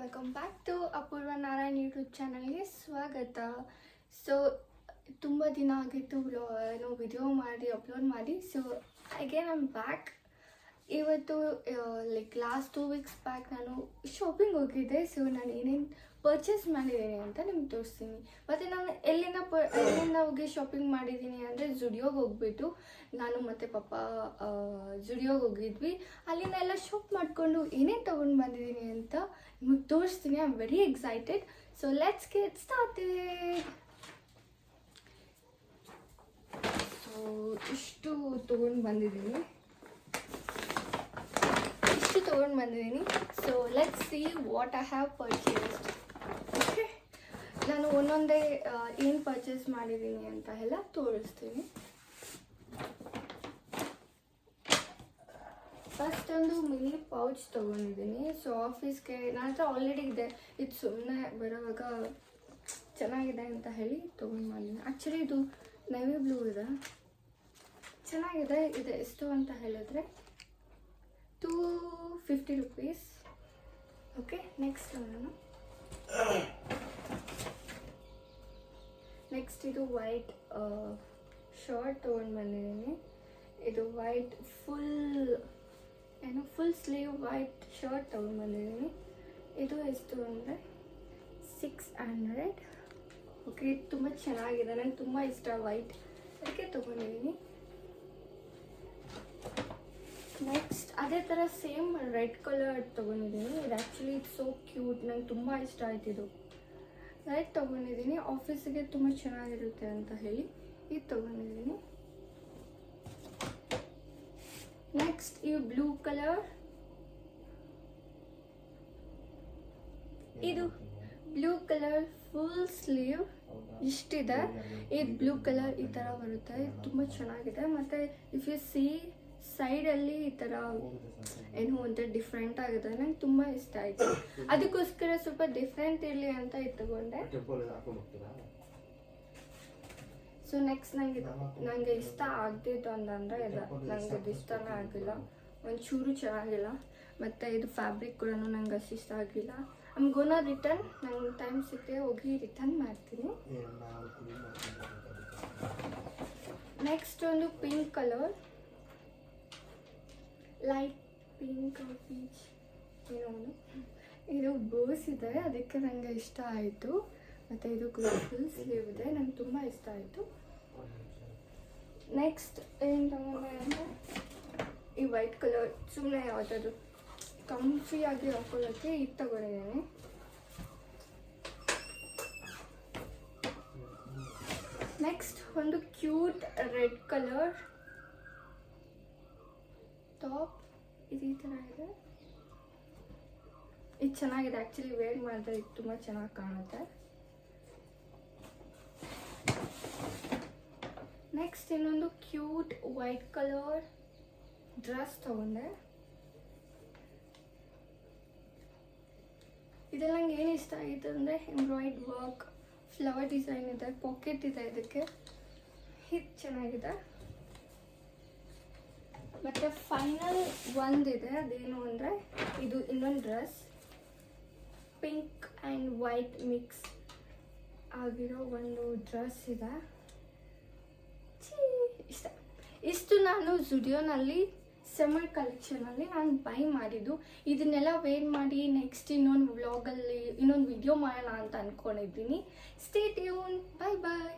Welcome back to Apoorva Narayan YouTube ಚಾನಲ್ಗೆ ಸ್ವಾಗತ. So ತುಂಬ ದಿನ ಆಗಿತ್ತು ವಿಡಿಯೋ ಮಾಡಿ ಅಪ್ಲೋಡ್ ಮಾಡಿ. So again I'm back. ಇವತ್ತು ಲೈಕ್ ಲಾಸ್ಟ್ 2 ವೀಕ್ಸ್ ಬ್ಯಾಕ್ ನಾನು ಶಾಪಿಂಗ್ ಹೋಗಿದ್ದೆ. ಸೊ ನಾನು ಏನೇನು ಪರ್ಚೇಸ್ ಮಾಡಿದ್ದೀನಿ ಅಂತ ನಿಮ್ಗೆ ತೋರಿಸ್ತೀನಿ. ಮತ್ತು ನಾನು ಎಲ್ಲಿಂದ ಹೋಗಿ ಶಾಪಿಂಗ್ ಮಾಡಿದ್ದೀನಿ ಅಂದರೆ ಜುಡಿಯೋಗೆ ಹೋಗ್ಬಿಟ್ಟು ನಾನು ಮತ್ತು ಪಪ್ಪ ಜುಡಿಯೋಗೆ ಹೋಗಿದ್ವಿ. ಅಲ್ಲಿಂದ ಎಲ್ಲ ಶಾಪ್ ಮಾಡಿಕೊಂಡು ಏನೇನು ತೊಗೊಂಡು ಬಂದಿದ್ದೀನಿ ಅಂತ ನಿಮಗೆ ತೋರಿಸ್ತೀನಿ. I am very excited. So let's get started. So ಇಷ್ಟು ತೊಗೊಂಡು ಬಂದಿದ್ದೀನಿ. So let's see what I have purchased. Okay, ನಾನು ಒಂದೊಂದೇ ಏನು ಪರ್ಚೇಸ್ ಮಾಡಿದ್ದೀನಿ ಅಂತ ಎಲ್ಲ ತೋರಿಸ್ತೀನಿ. ಫಸ್ಟ್ ಒಂದು ಮಿನಿ ಪೌಚ್ ತೊಗೊಂಡಿದ್ದೀನಿ. ಸೊ ಆಫೀಸ್ಗೆ ನನ್ನ ಹತ್ರ ಆಲ್ರೆಡಿ ಇದೆ. ಇದು ಸುಮ್ಮನೆ ಬರೋವಾಗ ಚೆನ್ನಾಗಿದೆ ಅಂತ ಹೇಳಿ ತೊಗೊಂಡು ಬಂದಿದ್ದೀನಿ. ಆ್ಯಕ್ಚುಲಿ ಇದು ನೇವಿ ಬ್ಲೂ ಇದೆ, ಚೆನ್ನಾಗಿದೆ. ಇದು ಎಷ್ಟು ಅಂತ ಹೇಳಿದ್ರೆ 250 rupees. ಓಕೆ, ನೆಕ್ಸ್ಟ್ ನಾನು ಇದು ವೈಟ್ ಶರ್ಟ್ ತೊಗೊಂಡು ಬಂದಿದ್ದೀನಿ. ಇದು white full sleeve white shirt ತೊಗೊಂಡು ಬಂದಿದ್ದೀನಿ. ಇದು ಎಷ್ಟು ಅಂದರೆ 600. ಓಕೆ, ಇದು ತುಂಬ ಚೆನ್ನಾಗಿದೆ, ನನಗೆ ತುಂಬ ಇಷ್ಟ ವೈಟ್, ಅದಕ್ಕೆ ತೊಗೊಂಡಿದ್ದೀನಿ. ನೆಕ್ಸ್ಟ್ ಅದೇ ಥರ ಸೇಮ್ ರೆಡ್ ಕಲರ್ ತೊಗೊಂಡಿದ್ದೀನಿ. ಇದು ಆ್ಯಕ್ಚುಲಿ ಇಟ್ಸ್ ಸೋ ಕ್ಯೂಟ್, ನಂಗೆ ತುಂಬ ಇಷ್ಟ ಆಯ್ತು. ಇದು ರೆಡ್ ತೊಗೊಂಡಿದ್ದೀನಿ, ಆಫೀಸಿಗೆ ತುಂಬ ಚೆನ್ನಾಗಿರುತ್ತೆ ಅಂತ ಹೇಳಿ ಇದು ತೊಗೊಂಡಿದ್ದೀನಿ. ನೆಕ್ಸ್ಟ್ ಈ ಬ್ಲೂ ಕಲರ್, ಇದು ಬ್ಲೂ ಕಲರ್ ಫುಲ್ ಸ್ಲೀವ್ ಇಷ್ಟಿದೆ. ಇದು ಬ್ಲೂ ಕಲರ್ ಈ ಥರ ಬರುತ್ತೆ, ತುಂಬ ಚೆನ್ನಾಗಿದೆ. ಮತ್ತು ಇಫ್ ಯು ಸಿ ಸೈಡಲ್ಲಿ ಈ ಥರ ಏನೋ ಒಂಥರ ಡಿಫ್ರೆಂಟ್ ಆಗಿದೆ, ನಂಗೆ ತುಂಬ ಇಷ್ಟ ಆಯಿತು. ಅದಕ್ಕೋಸ್ಕರ ಸ್ವಲ್ಪ ಡಿಫ್ರೆಂಟ್ ಇರಲಿ ಅಂತ ಇದು ತಗೊಂಡೆ. ಸೊ ನೆಕ್ಸ್ಟ್ ನನಗೆ ಇಷ್ಟ ಆಗ್ತಿತ್ತು ಅಂತಂದರೆ ಇದು, ನನಗೆ ಇದು ಇಷ್ಟನೇ ಆಗಿಲ್ಲ, ಒಂಚೂರು ಚೆನ್ನಾಗಿಲ್ಲ. ಮತ್ತು ಇದು ಫ್ಯಾಬ್ರಿಕ್ ಕೂಡ ನಂಗೆ ಅಷ್ಟು ಇಷ್ಟ ಆಗಿಲ್ಲ. ಐಮ್ ಗೋನಾ ರಿಟರ್ನ್, ನಂಗೆ ಟೈಮ್ ಸಿಕ್ಕರೆ ಹೋಗಿ ರಿಟರ್ನ್ ಮಾಡ್ತೀನಿ. ನೆಕ್ಸ್ಟ್ ಒಂದು pink colour, light pink peach ಏನೋ ಇದು ಬೋಸ್ ಇದೆ, ಅದಕ್ಕೆ ನನಗೆ ಇಷ್ಟ ಆಯಿತು. ಮತ್ತು ಇದು ಫುಲ್ ಸ್ಲೀವ್ ಇದೆ, ನಂಗೆ ತುಂಬ ಇಷ್ಟ ಆಯಿತು. ನೆಕ್ಸ್ಟ್ ಏನು ತಗೊಂಡೆ ಅಂದರೆ ಈ ವೈಟ್ ಕಲರ್, ಸುಮ್ಮನೆ ಯಾವುದಾದ್ರು ಕಂಫಿಯಾಗಿ ಹಾಕೊಳ್ಳೋಕ್ಕೆ ಇದು ತಗೊಂಡಿದ್ದೀನಿ. ನೆಕ್ಸ್ಟ್ ಒಂದು ಕ್ಯೂಟ್ ರೆಡ್ ಕಲರ್ ಟಾಪ್, ಇದು ಈ ಥರ ಇದೆ. ಇದು ಚೆನ್ನಾಗಿದೆ, ಆ್ಯಕ್ಚುಲಿ ವೇರ್ ಮಾಡಿದ್ರೆ ಇದು ತುಂಬ ಚೆನ್ನಾಗಿ ಕಾಣುತ್ತೆ. ನೆಕ್ಸ್ಟ್ ಇನ್ನೊಂದು ಕ್ಯೂಟ್ ವೈಟ್ ಕಲರ್ ಡ್ರೆಸ್ ತಗೊಂಡೆ. ಇದೆಲ್ಲ ನಂಗೆ ಏನು ಇಷ್ಟ ಆಗಿತ್ತು ಅಂದರೆ ಎಂಬ್ರಾಯ್ಡ್ ವರ್ಕ್, ಫ್ಲವರ್ ಡಿಸೈನ್ ಇದೆ, ಪಾಕೆಟ್ ಇದೆ, ಇದಕ್ಕೆ ಇದು ಚೆನ್ನಾಗಿದೆ. ಮತ್ತು ಫೈನಲ್ ಒಂದಿದೆ, ಅದೇನು ಅಂದರೆ ಇದು ಇನ್ನೊಂದು dress, pink and white mix ಆಗಿರೋ ಒಂದು ಡ್ರೆಸ್ ಇದೆ, ಇಷ್ಟು ನಾನು ಜುಡಿಯೋನಲ್ಲಿ ಸಮ್ಮರ್ ಕಲೆಕ್ಷನಲ್ಲಿ ನಾನು ಬೈ ಮಾಡಿದ್ದು. ಇದನ್ನೆಲ್ಲ ವೇರ್ ಮಾಡಿ ನೆಕ್ಸ್ಟ್ ಇನ್ನೊಂದು ವ್ಲಾಗಲ್ಲಿ ಇನ್ನೊಂದು ವಿಡಿಯೋ ಮಾಡೋಣ ಅಂತ ಅಂದ್ಕೊಂಡಿದ್ದೀನಿ. ಸ್ಟೇ ಟ್ಯೂನ್, ಬಾಯ್ ಬಾಯ್.